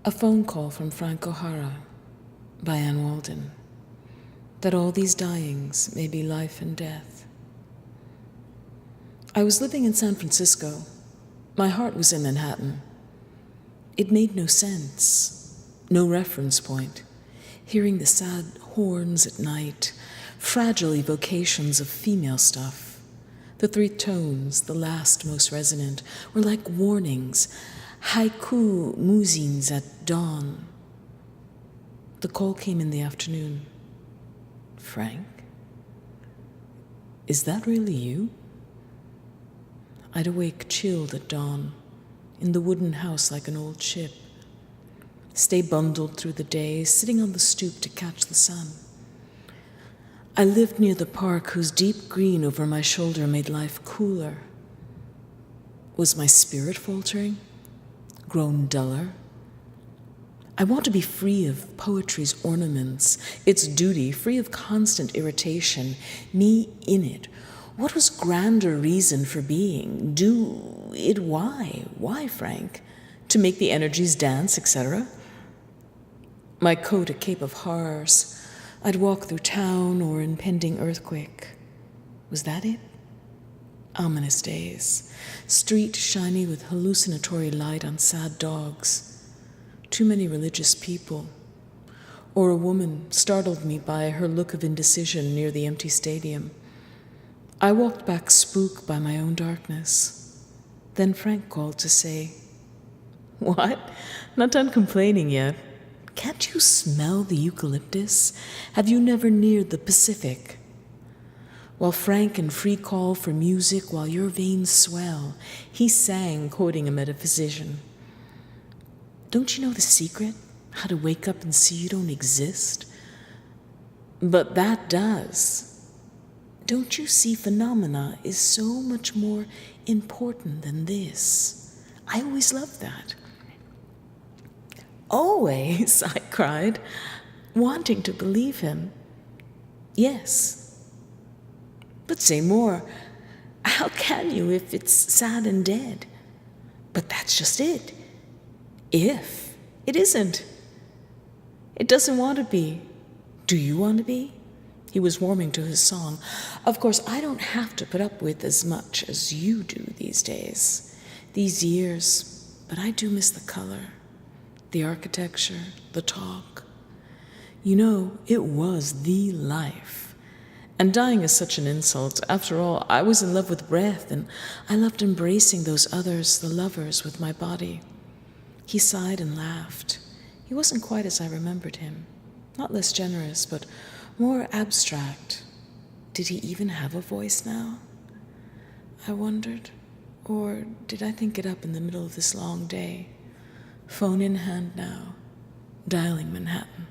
A phone call from Frank O'Hara by Anne Walden, that all these dyings may be life and death. I was living in San Francisco. My heart was in Manhattan. It made no sense, no reference point. Hearing the sad horns at night, fragile evocations of female stuff. The three tones, the last most resonant, were like warnings, haiku musings at dawn. The call came in the afternoon. Frank? Is that really you? I'd awake chilled at dawn, in the wooden house like an old ship. Stay bundled through the day, sitting on the stoop to catch the sun. I lived near the park whose deep green over my shoulder made life cooler. Was my spirit faltering? Grown duller? I want to be free of poetry's ornaments, its duty, free of constant irritation, me in it. What was grander reason for being? Do it why? Why, Frank? To make the energies dance, etc.? My coat a cape of horrors. I'd walk through town or impending earthquake. Was that it? Ominous days. Street shiny with hallucinatory light on sad dogs. Too many religious people. Or a woman startled me by her look of indecision near the empty stadium. I walked back spooked by my own darkness. Then Frank called to say, "What? Not done complaining yet? Can't you smell the eucalyptus? Have you never neared the Pacific?" While Frank and free call for music while your veins swell, he sang, quoting a metaphysician. Don't you know the secret? How to wake up and see you don't exist? But that does. Don't you see phenomena is so much more important than this? I always loved that. Always, I cried, wanting to believe him. Yes. But say more. How can you if it's sad and dead? But that's just it. If. It isn't. It doesn't want to be. Do you want to be? He was warming to his song. Of course, I don't have to put up with as much as you do these days, these years, but I do miss the color, the architecture, the talk. You know, it was the life. And dying is such an insult. After all, I was in love with breath, and I loved embracing those others, the lovers, with my body. He sighed and laughed. He wasn't quite as I remembered him. Not less generous, but more abstract. Did he even have a voice now? I wondered. Or did I think it up in the middle of this long day? Phone in hand now, dialing Manhattan.